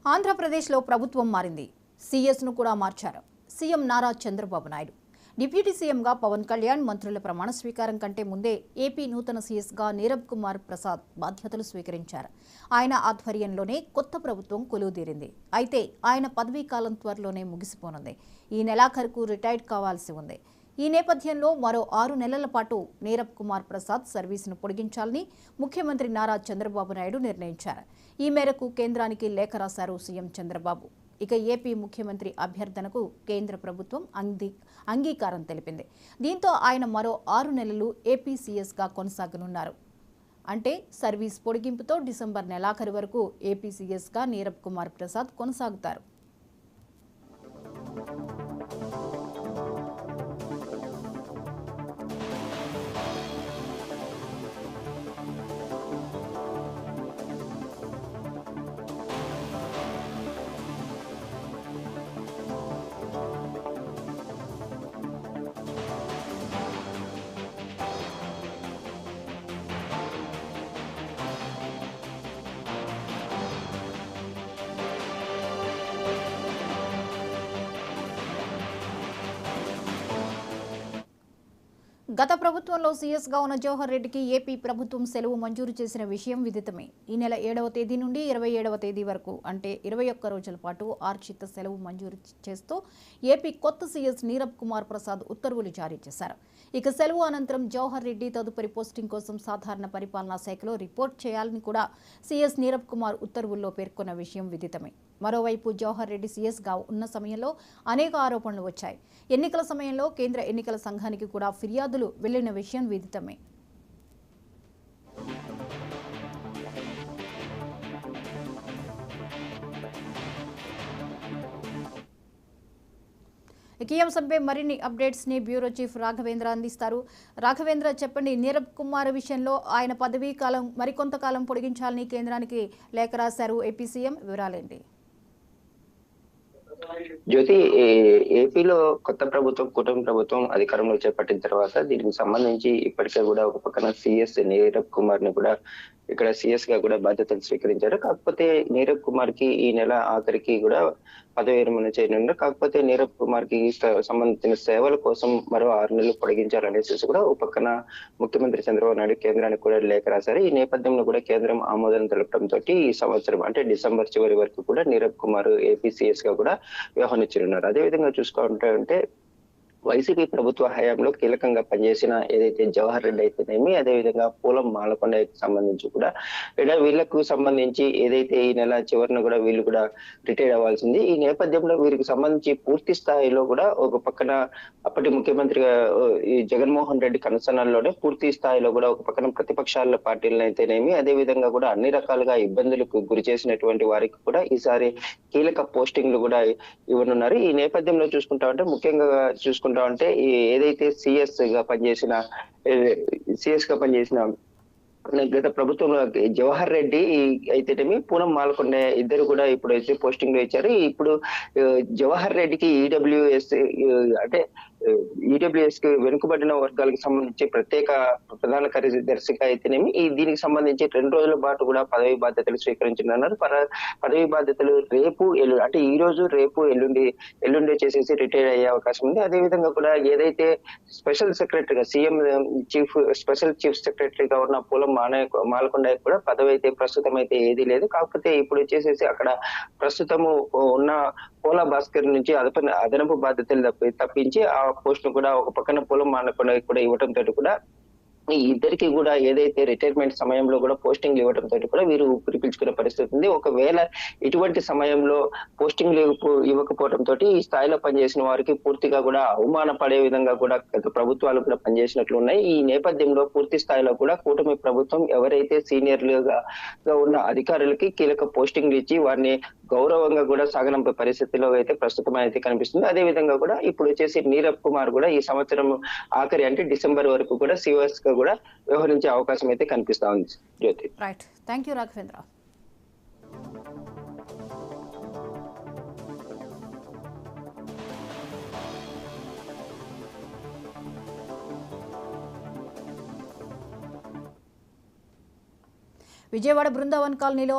ఆంధ్రప్రదేశ్లో ప్రభుత్వం మారింది. సీఎస్ను కూడా మార్చారు. సీఎం నారా చంద్రబాబు నాయుడు. డిప్యూటీ సీఎంగా పవన్ కళ్యాణ్ మంత్రుల ప్రమాణ స్వీకారం కంటే ముందే ఏపీ నూతన సీఎస్గా నీరబ్ కుమార్ ప్రసాద్ బాధ్యతలు స్వీకరించారు. ఆయన ఆధ్వర్యంలోనే కొత్త ప్రభుత్వం కొలువుదీరింది. అయితే ఆయన పదవీ కాలం త్వరలోనే ముగిసిపోనుంది. ఈ నెలాఖరుకు రిటైర్డ్ కావాల్సి ఉంది. ఈ నేపథ్యంలో మరో 6 నెలల పాటు నీరబ్ కుమార్ ప్రసాద్ సర్వీసును పొడిగించాలని ముఖ్యమంత్రి నారా చంద్రబాబు నాయుడు నిర్ణయించారు. ఈ మేరకు కేంద్రానికి లేఖ రాశారు సీఎం చంద్రబాబు. ఇక ఏపీ ముఖ్యమంత్రి అభ్యర్థనకు కేంద్ర ప్రభుత్వం అంగీకారం తెలిపింది. దీంతో ఆయన మరో 6 నెలలు ఏపీ సీఎస్గా కొనసాగనున్నారు. అంటే సర్వీస్ పొడిగింపుతో డిసెంబర్ నెలాఖరు వరకు ఏపీ సీఎస్గా నీరబ్ కుమార్ ప్రసాద్ కొనసాగుతారు. గత ప్రభుత్వంలో సీఎస్గా ఉన్న జవహర్ రెడ్డికి ఏపీ ప్రభుత్వం సెలవు మంజూరు చేసిన విషయం విదితమే. ఈ నెల 7వ తేదీ నుండి 27వ తేదీ వరకు అంటే 21 రోజుల పాటు ఆర్జిత సెలవు మంజూరు చేస్తూ ఏపీ కొత్త సీఎస్ నీరబ్ కుమార్ ప్రసాద్ ఉత్తర్వులు జారీ చేశారు. ఇక సెలవు అనంతరం జవహర్ రెడ్డి తదుపరి పోస్టింగ్ కోసం సాధారణ పరిపాలనా శాఖలో రిపోర్ట్ చేయాలని కూడా సీఎస్ నీరబ్ కుమార్ ఉత్తర్వుల్లో పేర్కొన్న విషయం విదితమే. మరోవైపు జవహర్ రెడ్డి సీఎస్గా ఉన్న సమయంలో అనేక ఆరోపణలు వచ్చాయి. ఎన్నికల సమయంలో కేంద్ర ఎన్నికల సంఘానికి కూడా ఫిర్యాదులు వెళ్లిన విషయం విదితమే. ఈ అంశంపై మరిన్ని అప్డేట్స్ ని బ్యూరో చీఫ్ రాఘవేంద్ర అందిస్తారు. రాఘవేంద్ర, చెప్పండి, నీరబ్ కుమార్ విషయంలో ఆయన పదవీ కాలం మరికొంతకాలం పొడిగించాలని కేంద్రానికి లేఖ రాశారు ఏపీ సీఎం. వివరాలేంటి? జ్యోతి, ఏపీలో కొత్త ప్రభుత్వం, కూటమి ప్రభుత్వం అధికారంలో చేపట్టిన తర్వాత దీనికి సంబంధించి ఇప్పటికే కూడా ఒక పక్కన సీఎస్ నీరబ్ కుమార్ ని కూడా ఇక్కడ సీఎస్ గా కూడా బాధ్యతలు స్వీకరించారు. కాకపోతే నీరబ్ కుమార్ కి ఈ నెల ఆఖరికి కూడా పదవి విరమణ చేయనున్నారు. కాకపోతే నీరబ్ కుమార్ కి సంబంధించిన సేవల కోసం మరో 6 నెలలు పొడిగించాలనేసి కూడా ఒక పక్కన ముఖ్యమంత్రి చంద్రబాబు నాయుడు కేంద్రానికి కూడా లేఖ రాశారు. ఈ నేపథ్యంలో కూడా కేంద్రం ఆమోదం తెలపడంతో ఈ సంవత్సరం అంటే డిసెంబర్ చివరి వరకు కూడా నీరబ్ కుమార్ ఏపీ సీఎస్ గా కూడా వ్యవహరించనున్నారు. అదేవిధంగా చూసుకుంటే వైసీపీ ప్రభుత్వ హయాంలో కీలకంగా పనిచేసిన ఏదైతే జవహర్ రెడ్డి అయితేనేమి, అదేవిధంగా పూలం మాలకొండకి సంబంధించి కూడా వీళ్ళకు సంబంధించి ఏదైతే ఈ నెల చివరిన కూడా వీళ్ళు కూడా రిటైర్ అవ్వాల్సింది. ఈ నేపథ్యంలో వీరికి సంబంధించి పూర్తి స్థాయిలో కూడా ఒక పక్కన అప్పటి ముఖ్యమంత్రిగా ఈ జగన్మోహన్ రెడ్డి కనుసన్నల్లోనే పూర్తి స్థాయిలో కూడా ఒక పక్కన ప్రతిపక్షాల పార్టీలను అయితేనేమి, అదేవిధంగా కూడా అన్ని రకాలుగా ఇబ్బందులకు గురి చేసినటువంటి వారికి కూడా ఈసారి కీలక పోస్టింగ్లు కూడా ఇవ్వనున్నారు. ఈ నేపథ్యంలో చూసుకుంటా ముఖ్యంగా ఏదైతే సీఎస్ గా పనిచేసిన గత ప్రభుత్వంలో జవహర్ రెడ్డి అయితేనేమి, పూనం మాలకొండ ఇద్దరు కూడా ఇప్పుడు అయితే పోస్టింగ్ లో ఇచ్చారు. ఇప్పుడు జవహర్ రెడ్డికి ఈడబ్ల్యూఎస్ అంటే ఈడబ్ల్యూఎస్ కి వెనుకబడిన వర్గాలకు సంబంధించి ప్రత్యేక ప్రధాన కార్యదర్శిగా అయితేనేమి దీనికి సంబంధించి 2 రోజుల పాటు కూడా పదవి బాధ్యతలు స్వీకరించనున్నారు. పదవి బాధ్యతలు రేపు అంటే ఈ రోజు రేపు ఎల్లుండి చేసేసి రిటైర్ అయ్యే అవకాశం ఉంది. అదేవిధంగా కూడా ఏదైతే స్పెషల్ సెక్రటరీగా సీఎం స్పెషల్ చీఫ్ సెక్రటరీగా ఉన్న పూలం మాలకొండ కూడా పదవి అయితే ప్రస్తుతం అయితే ఏదీ లేదు. కాకపోతే ఇప్పుడు వచ్చేసేసి అక్కడ ప్రస్తుతము ఉన్న పోలా భాస్కర్ నుంచి అదనపు బాధ్యతలు తప్పించి ఆ పోస్ట్ ను కూడా ఒక పక్కన పూలం మాలకొండ కూడా ఇవ్వడంతో కూడా ఈ ఇద్దరికి కూడా ఏదైతే రిటైర్మెంట్ సమయంలో కూడా పోస్టింగ్లు ఇవ్వడంతో కూడా వీరు ఊపిరి పీల్చుకునే పరిస్థితి ఉంది. ఒకవేళ ఇటువంటి సమయంలో పోస్టింగ్లు ఇవ్వకపోవడంతో ఈ స్థాయిలో పనిచేసిన వారికి పూర్తిగా కూడా అవమానపడే విధంగా కూడా గత ప్రభుత్వాలు కూడా పనిచేసినట్లు ఉన్నాయి. ఈ నేపథ్యంలో పూర్తి స్థాయిలో కూడా కూటమి ప్రభుత్వం ఎవరైతే సీనియర్లుగా ఉన్న అధికారులకి కీలక పోస్టింగ్లు ఇచ్చి వారిని గౌరవంగా కూడా సాగనంపే పరిస్థితిలో అయితే ప్రస్తుతం అయితే కనిపిస్తుంది. అదే విధంగా కూడా ఇప్పుడు వచ్చేసి నీరబ్ కుమార్ కూడా ఈ సంవత్సరం ఆఖరి అంటే డిసెంబర్ వరకు కూడా సీఎస్ గా కూడా వ్యవహరించే అవకాశం అయితే కనిపిస్తా ఉంది. Jyothi, right, thank you Raghavendra. Vijayawada Brindavan కాలనీలో